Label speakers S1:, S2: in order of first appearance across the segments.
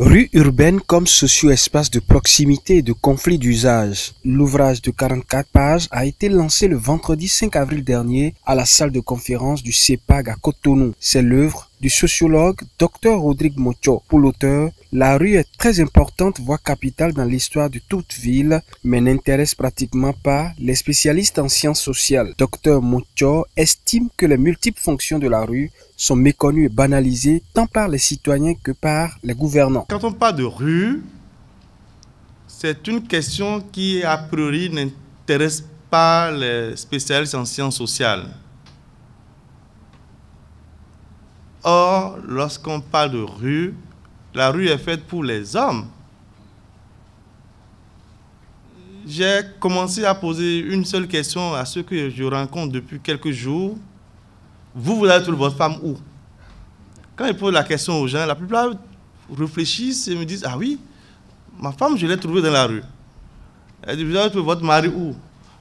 S1: Rue urbaine comme socio-espace de proximité et de conflit d'usage. L'ouvrage de 44 pages a été lancé le vendredi 5 avril dernier à la salle de conférence du CEPAG à Cotonou. C'est l'œuvre du sociologue Dr Rodrigue Mocho. Pour l'auteur, la rue est très importante, voire capitale dans l'histoire de toute ville, mais n'intéresse pratiquement pas les spécialistes en sciences sociales. Dr Mocho estime que les multiples fonctions de la rue sont méconnues et banalisées tant par les citoyens que par les gouvernants.
S2: Quand on parle de rue, c'est une question qui a priori n'intéresse pas les spécialistes en sciences sociales. Or, lorsqu'on parle de rue, la rue est faite pour les hommes. J'ai commencé à poser une seule question à ceux que je rencontre depuis quelques jours. Vous allez trouver votre femme où? Quand je pose la question aux gens, la plupart réfléchissent et me disent: ah oui, ma femme, je l'ai trouvée dans la rue. Elle dit: vous allez trouver votre mari où?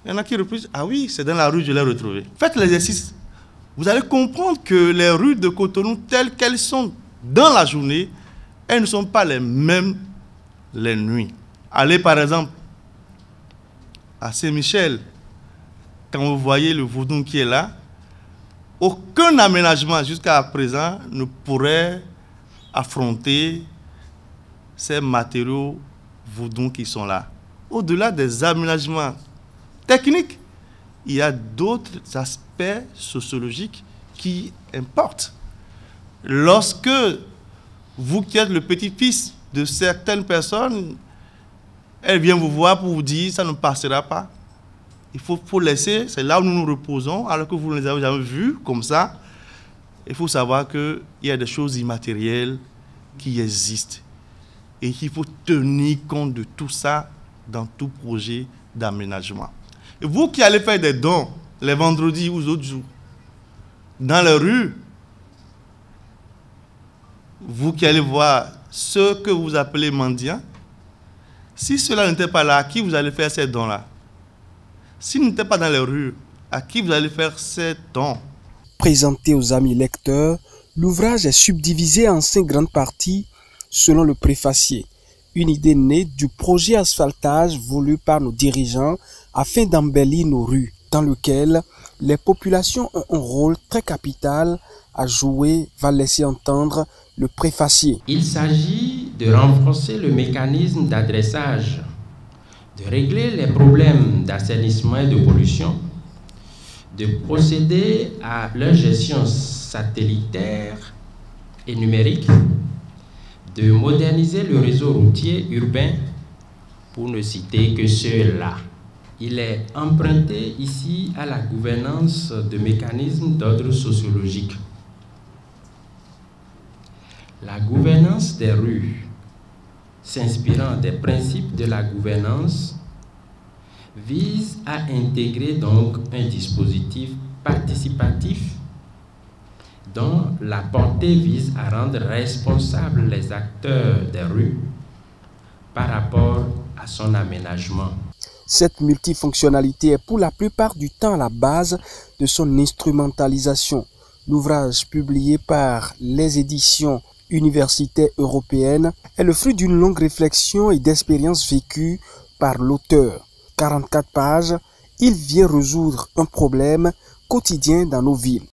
S2: Il y en a qui réfléchissent: ah oui, c'est dans la rue, je l'ai retrouvé. Faites l'exercice. Vous allez comprendre que les rues de Cotonou, telles qu'elles sont dans la journée, elles ne sont pas les mêmes les nuits. Allez par exemple à Saint-Michel, quand vous voyez le Vaudou qui est là, aucun aménagement jusqu'à présent ne pourrait affronter ces matériaux Vaudou qui sont là. Au-delà des aménagements techniques, il y a d'autres aspects sociologiques qui importent. Lorsque vous qui êtes le petit-fils de certaines personnes, elles viennent vous voir pour vous dire: ça ne passera pas. Il faut laisser, c'est là où nous nous reposons, alors que vous ne les avez jamais vus comme ça. Il faut savoir qu'il y a des choses immatérielles qui existent et qu'il faut tenir compte de tout ça dans tout projet d'aménagement. Et vous qui allez faire des dons les vendredis ou les autres jours, dans les rues, vous qui allez voir ceux que vous appelez mendiants, si cela n'était pas là, à qui vous allez faire ces dons-là? S'ils n'étaient pas dans les rues, à qui vous allez faire ces dons?
S1: Présenté aux amis lecteurs, l'ouvrage est subdivisé en 5 grandes parties selon le préfacier. Une idée née du projet asphaltage voulu par nos dirigeants afin d'embellir nos rues, dans lequel les populations ont un rôle très capital à jouer, va laisser entendre le préfacier.
S3: Il s'agit de renforcer le mécanisme d'adressage, de régler les problèmes d'assainissement et de pollution, de procéder à leur gestion satellitaire et numérique, de moderniser le réseau routier urbain, pour ne citer que ceux-là. Il est emprunté ici à la gouvernance de mécanismes d'ordre sociologique. La gouvernance des rues, s'inspirant des principes de la gouvernance, vise à intégrer donc un dispositif participatif dont la portée vise à rendre responsables les acteurs des rues par rapport à son aménagement.
S1: Cette multifonctionnalité est pour la plupart du temps à la base de son instrumentalisation. L'ouvrage publié par les éditions universitaires européennes est le fruit d'une longue réflexion et d'expériences vécues par l'auteur. 44 pages, il vient résoudre un problème quotidien dans nos villes.